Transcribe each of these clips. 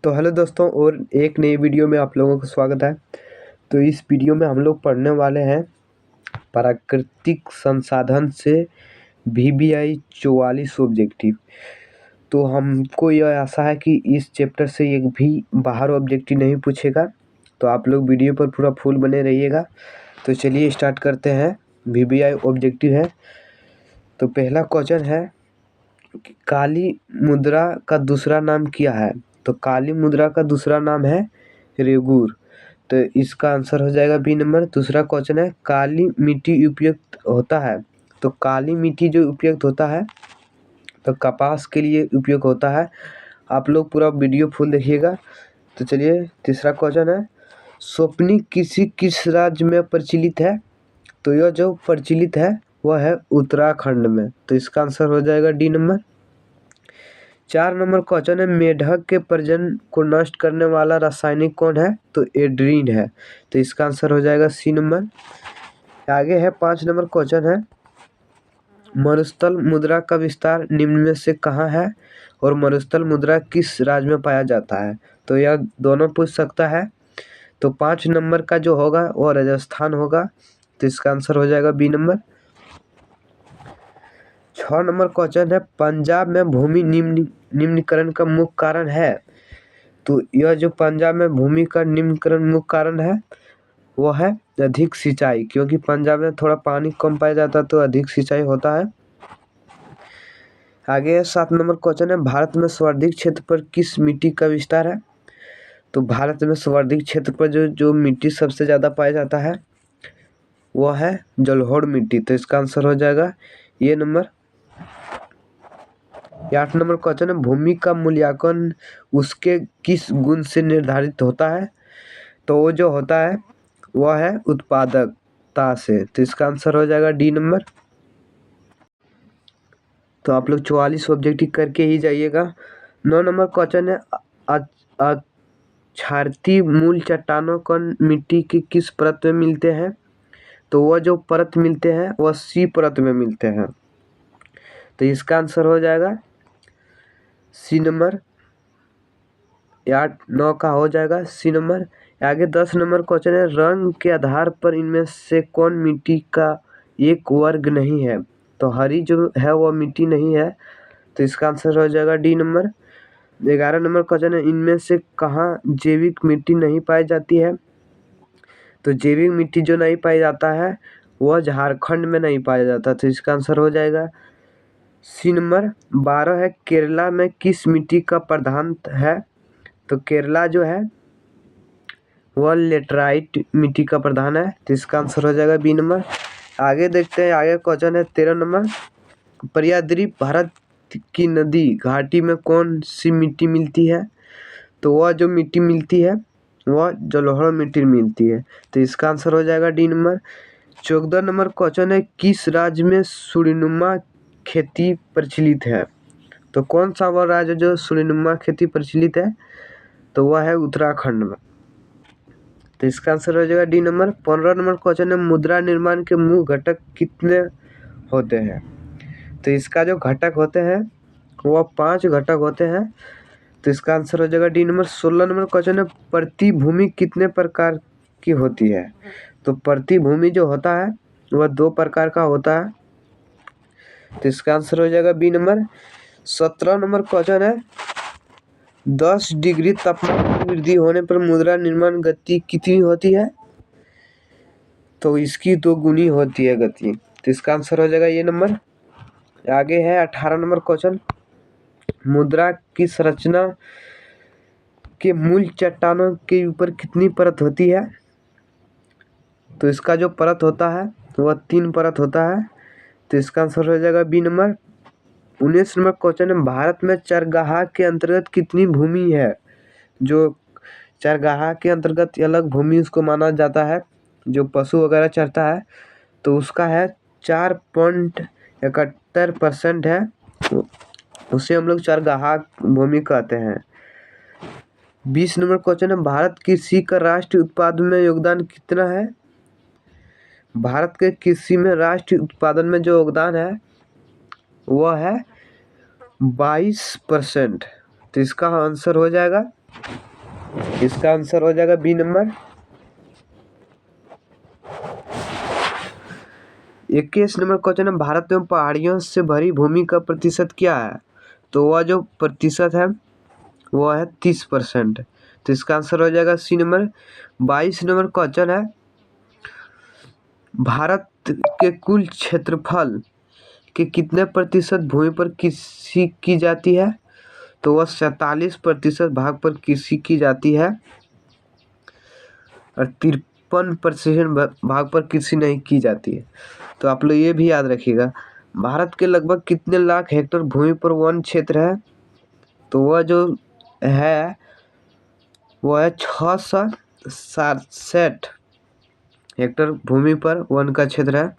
तो हेलो दोस्तों, और एक नई वीडियो में आप लोगों का स्वागत है। तो इस वीडियो में हम लोग पढ़ने वाले हैं प्राकृतिक संसाधन से VBI 44 ऑब्जेक्टिव। तो हमको यह आशा है कि इस चैप्टर से एक भी बाहर ऑब्जेक्टिव नहीं पूछेगा। तो आप लोग वीडियो पर पूरा फुल बने रहिएगा। तो चलिए स्टार्ट करते हैं। VBI ऑब्जेक्टिव है। तो पहला क्वेश्चन है कि काली मुद्रा का दूसरा नाम क्या है। तो काली मुद्रा का दूसरा नाम है रेगुर। तो इसका आंसर हो जाएगा बी नंबर। दूसरा क्वेश्चन है काली मिट्टी उपयुक्त होता है। तो काली मिट्टी जो उपयुक्त होता है तो कपास के लिए उपयोग होता है। आप लोग पूरा वीडियो फुल देखिएगा। तो चलिए तीसरा क्वेश्चन है सोपनी किस राज्य में प्रचलित है। तो यह जो प्रचलित है वह है उत्तराखंड में। तो इसका आंसर हो जाएगा डी नंबर। 4 नंबर क्वेश्चन है मेढक के प्रजनन को नष्ट करने वाला रासायनिक कौन है। तो एड्रीन है। तो इसका आंसर हो जाएगा सी नंबर। आगे है 5 नंबर क्वेश्चन है मरुस्थल मुद्रा का विस्तार निम्न में से कहाँ है और मरुस्थल मुद्रा किस राज्य में पाया जाता है। तो यह दोनों पूछ सकता है। तो 5 नंबर का जो होगा वो राजस्थान होगा। तो इसका आंसर हो जाएगा बी नंबर। 6 नंबर क्वेश्चन है पंजाब में भूमि निम्नीकरण का मुख्य कारण है। तो यह जो पंजाब में भूमि का निम्नीकरण मुख्य कारण है वो है अधिक सिंचाई, क्योंकि पंजाब में थोड़ा पानी कम पाया जाता है तो अधिक सिंचाई होता है। आगे 7 नंबर क्वेश्चन है भारत में सर्वाधिक क्षेत्र पर किस मिट्टी का विस्तार है। तो भारत में सर्वाधिक क्षेत्र पर जो मिट्टी सबसे ज़्यादा पाया जाता है वह है जलोढ़ मिट्टी। तो इसका आंसर हो जाएगा ये नंबर। 8 नंबर क्वेश्चन है भूमि का मूल्यांकन उसके किस गुण से निर्धारित होता है। तो वो जो होता है वह है उत्पादकता से। तो इसका आंसर हो जाएगा डी नंबर। तो आप लोग 44 ऑब्जेक्टिव करके ही जाइएगा। 9 नंबर क्वेश्चन है अक्षारती मूल चट्टानों कण मिट्टी की किस परत में मिलते हैं। तो वह जो परत मिलते हैं वह सी परत में मिलते हैं। तो इसका आंसर हो जाएगा सी नंबर। 8-9 का हो जाएगा सी नंबर। आगे 10 नंबर क्वेश्चन है रंग के आधार पर इनमें से कौन मिट्टी का एक वर्ग नहीं है। तो हरी जो है वह मिट्टी नहीं है। तो इसका आंसर हो जाएगा डी नंबर। 11 नंबर क्वेश्चन है इनमें से कहाँ जैविक मिट्टी नहीं पाई जाती है। तो जैविक मिट्टी जो नहीं पाई जाता है वह झारखंड में नहीं पाया जाता। तो इसका आंसर हो जाएगा सी नंबर। 12 है केरला में किस मिट्टी का प्रधान है। तो केरला जो है वह लेटराइट मिट्टी का प्रधान है। तो इसका आंसर हो जाएगा बी नंबर। आगे देखते हैं। आगे क्वेश्चन है 13 नंबर सह्याद्री भारत की नदी घाटी में कौन सी मिट्टी मिलती है। तो वह जो मिट्टी मिलती है वह जलोढ़ मिट्टी मिलती है। तो इसका आंसर हो जाएगा डी नंबर। 14 नंबर क्वेश्चन है किस राज्य में सूर्यनुमा खेती प्रचलित है। तो कौन सा वह राज्य जो सूर्यनुमा खेती प्रचलित है। तो वह है उत्तराखंड में। तो इसका आंसर हो जाएगा डी नंबर। 15 नंबर क्वेश्चन है मुद्रा निर्माण के मुख्य घटक कितने होते हैं। तो इसका जो घटक होते हैं वह 5 घटक होते हैं। तो इसका आंसर हो जाएगा डी नंबर। 16 नंबर क्वेश्चन है प्रतिभूमि कितने प्रकार की होती है। तो प्रतिभूमि जो होता है वह 2 प्रकार का होता है। तो इसका आंसर हो जाएगा बी नंबर। 17 नंबर क्वेश्चन है 10 डिग्री तापमान की वृद्धि होने पर मुद्रा निर्माण गति कितनी होती है। तो इसकी 2 गुनी होती है गति। तो इसका आंसर हो जाएगा ये नंबर। आगे है 18 नंबर क्वेश्चन मुद्रा की संरचना के मूल चट्टानों के ऊपर कितनी परत होती है। तो इसका जो परत होता है वह 3 परत होता है। तो इसका आंसर हो जाएगा बी नंबर। 19 नंबर क्वेश्चन है भारत में चरगाह के अंतर्गत कितनी भूमि है। जो चरगाह के अंतर्गत अलग भूमि उसको माना जाता है जो पशु वगैरह चरता है। तो उसका है 4.71% है। उसे हम लोग चरगाह भूमि कहते हैं। 20 नंबर क्वेश्चन है भारत कृषि का राष्ट्रीय उत्पादन में योगदान कितना है। भारत के कृषि में राष्ट्रीय उत्पादन में जो योगदान है वह है 22%। तो इसका आंसर हो जाएगा इसका आंसर हो जाएगा बी नंबर। 21 नंबर क्वेश्चन है, भारत में पहाड़ियों से भरी भूमि का प्रतिशत क्या है? तो वह जो प्रतिशत है वह है 30%। तो इसका आंसर हो जाएगा सी नंबर। 22 नंबर क्वेश्चन है, भारत के कुल क्षेत्रफल के कितने प्रतिशत भूमि पर कृषि की जाती है? तो वह 47% भाग पर कृषि की जाती है और 53% भाग पर कृषि नहीं की जाती है। तो आप लोग ये भी याद रखिएगा, भारत के लगभग कितने लाख हेक्टेयर भूमि पर वन क्षेत्र है? तो वह जो है वह है 667 हेक्टेयर भूमि पर वन का क्षेत्र है।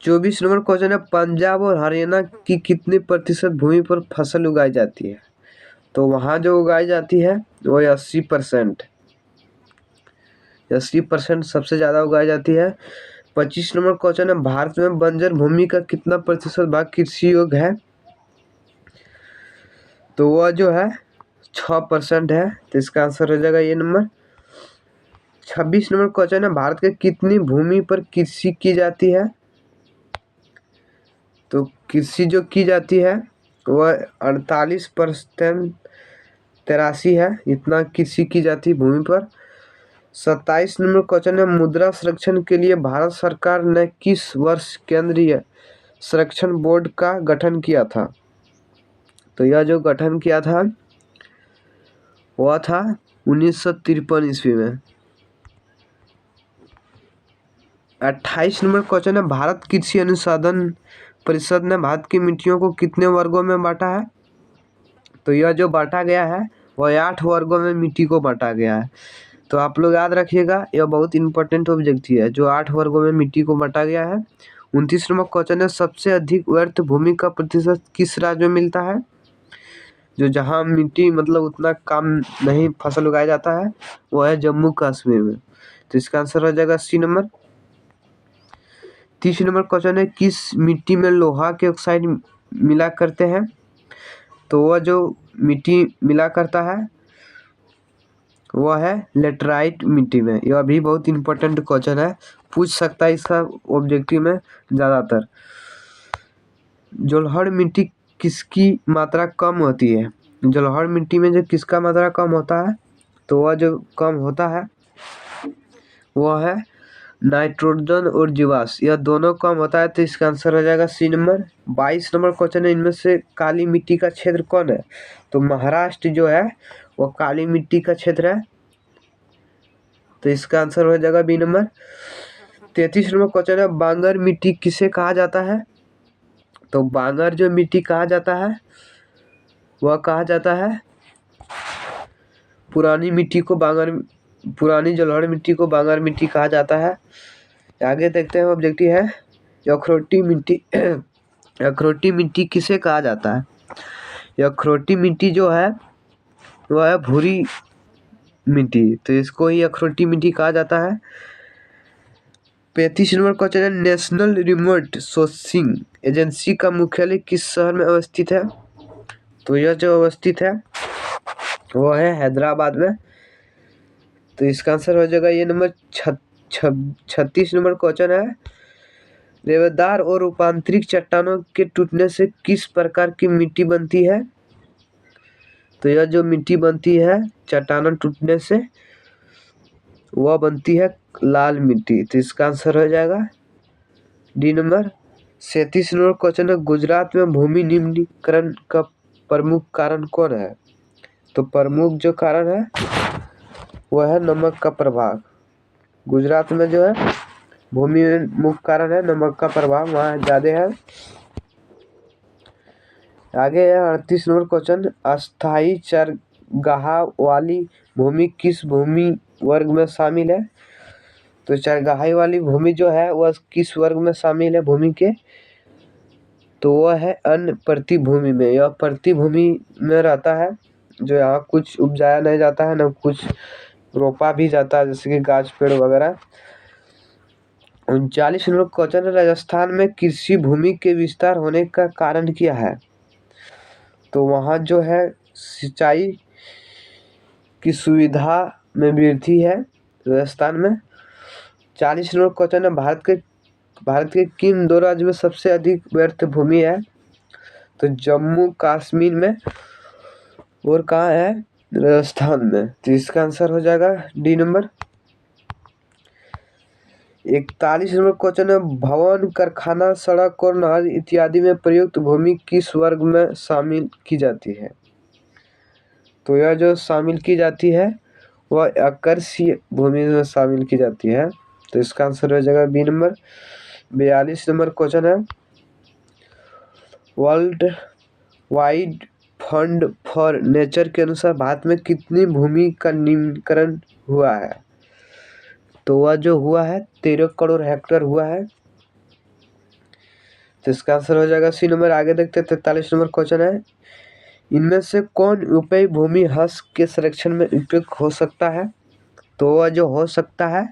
24 नंबर क्वेश्चन है, पंजाब और हरियाणा की कितनी प्रतिशत भूमि पर फसल उगाई जाती है? तो वहाँ जो उगाई जाती है वो 80%। 80% सबसे ज़्यादा उगाई जाती है। 25 नंबर क्वेश्चन है, भारत में बंजर भूमि का कितना प्रतिशत भाग कृषि योग्य है? तो वह जो है 6% है। तो इसका आंसर हो जाएगा ये नंबर। 26 नंबर क्वेश्चन है, भारत के कितनी भूमि पर कृषि की जाती है? तो कृषि जो की जाती है वह 48% 83 है, इतना कृषि की जाती है भूमि पर। 27 नंबर क्वेश्चन है, मुद्रा संरक्षण के लिए भारत सरकार ने किस वर्ष केंद्रीय संरक्षण बोर्ड का गठन किया था? तो यह जो गठन किया था वह था 1953 ईस्वी में। 28 नंबर क्वेश्चन है, भारत कृषि अनुसंधान परिषद ने भारत की मिट्टियों को कितने वर्गों में बांटा है? तो यह जो बांटा गया है वह 8 वर्गों में मिट्टी को बांटा गया है। तो आप लोग याद रखिएगा, यह बहुत इंपॉर्टेंट ऑब्जेक्टिव है, जो 8 वर्गों में मिट्टी को बांटा गया है। 29 नंबर क्वेश्चन है, सबसे अधिक व्यर्थ भूमि का प्रतिशत किस राज्य में मिलता है? जो जहाँ मिट्टी मतलब उतना काम नहीं फसल उगाया जाता है वह है जम्मू कश्मीर में। तो इसका आंसर हो जाएगा सी नंबर। 30 नंबर क्वेश्चन है, किस मिट्टी में लोहा के ऑक्साइड मिला करते हैं? तो वह जो मिट्टी मिला करता है वह है लेटराइट मिट्टी में। यह भी बहुत इंपॉर्टेंट क्वेश्चन है, पूछ सकता है इसका ऑब्जेक्टिव में ज़्यादातर। जलोढ़ मिट्टी किसकी मात्रा कम होती है? जलोढ़ मिट्टी में जो किसका मात्रा कम होता है? तो वह जो कम होता है वह है नाइट्रोजन और जीवाश्म, यह दोनों कम होता है। तो इसका आंसर हो जाएगा सी नंबर। 22 नंबर क्वेश्चन है, इनमें से काली मिट्टी का क्षेत्र कौन है? तो महाराष्ट्र जो है वो काली मिट्टी का क्षेत्र है। तो इसका आंसर हो जाएगा बी नंबर। 33 नंबर क्वेश्चन है, बांगर मिट्टी किसे कहा जाता है? तो बांगर जो मिट्टी कहा जाता है वह कहा जाता है पुरानी मिट्टी को बांगर, पुरानी जलोढ़ मिट्टी को बांगर मिट्टी कहा जाता है। आगे देखते हैं ऑब्जेक्टिव है, अखरोटी मिट्टी अखरोटी मिट्टी किसे कहा जाता है? अखरोटी मिट्टी जो है वह है भूरी मिट्टी, तो इसको ही अखरोटी मिट्टी कहा जाता है। 35 नंबर क्वेश्चन है, नेशनल रिमोट सेंसिंग एजेंसी का मुख्यालय किस शहर में अवस्थित है? तो यह जो अवस्थित है वो है हैदराबाद में। तो इसका आंसर हो जाएगा ये नंबर। 36 नंबर क्वेश्चन है, रेवेदार और रूपांतरित चट्टानों के टूटने से किस प्रकार की मिट्टी बनती है? तो यह जो मिट्टी बनती है चट्टानों टूटने से वह बनती है लाल मिट्टी। तो इसका आंसर हो जाएगा डी नंबर। 37 नंबर क्वेश्चन है, गुजरात में भूमि निम्नीकरण का प्रमुख कारण कौन है? तो प्रमुख जो कारण है वह है नमक का प्रभाव। गुजरात में जो है भूमि में मुख्य कारण है नमक का प्रभाव, वहाँ ज़्यादा है। आगे है 38 नंबर क्वेश्चन, अस्थायी चरगाह वाली भूमि किस भूमि वर्ग में शामिल है? तो चरगाही वाली भूमि जो है वह किस वर्ग में शामिल है भूमि के? तो वह है अन्य प्रतिभूमि में। यह प्रतिभूमि में रहता है, जो यहाँ कुछ उपजाया नहीं जाता है न कुछ रोपा भी जाता है, जैसे कि गाछ पेड़ वगैरह। 39 नंबर क्वेश्चन है, राजस्थान में कृषि भूमि के विस्तार होने का कारण क्या है? तो वहाँ जो है सिंचाई की सुविधा में वृद्धि है राजस्थान में। 40 नंबर क्वेश्चन है, भारत के किन दो राज्य में सबसे अधिक व्यर्थ भूमि है? तो जम्मू कश्मीर में, और कहाँ है? राजस्थान में। तो इसका आंसर हो जाएगा डी नंबर। 41 नंबर क्वेश्चन है, भवन, कारखाना, सड़क और नहर इत्यादि में प्रयुक्त भूमि किस वर्ग में शामिल की जाती है? तो यह जो शामिल की जाती है वह आकर्षीय भूमि में शामिल की जाती है। तो इसका आंसर हो जाएगा बी नंबर। 42 नंबर क्वेश्चन है, world wide fund for nature के अनुसार भारत में कितनी भूमि का निम्नीकरण हुआ है? तो वह जो हुआ है 13 करोड़ हेक्टेयर हुआ है। तो इसका आंसर हो जाएगा सी नंबर। आगे देखते हैं 43 नंबर क्वेश्चन है, इनमें से कौन उपाय भूमि ह्रास के संरक्षण में उपयुक्त हो सकता है? तो वह जो हो सकता है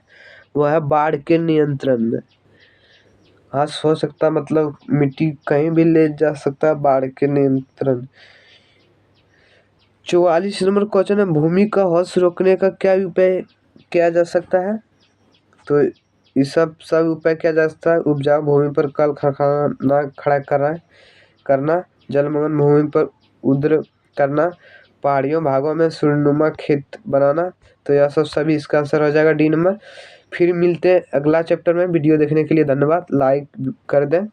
वह है बाढ़ के नियंत्रण में। ह्रास हो सकता मतलब मिट्टी कहीं भी ले जा सकता है, बाढ़ के नियंत्रण। 44 नंबर क्वेश्चन है, भूमि का ह्रास रोकने का क्या उपाय किया जा सकता है? तो इस सब उपाय किया जा सकता है। उपजाऊ भूमि पर कल कारखाना खड़ा करना, जलमग्न भूमि पर उद्र करना, पहाड़ियों भागों में सूर्यनुमा खेत बनाना। तो यह सभी इसका आंसर हो जाएगा डी नंबर। फिर मिलते हैं अगला चैप्टर में। वीडियो देखने के लिए धन्यवाद। लाइक कर दें।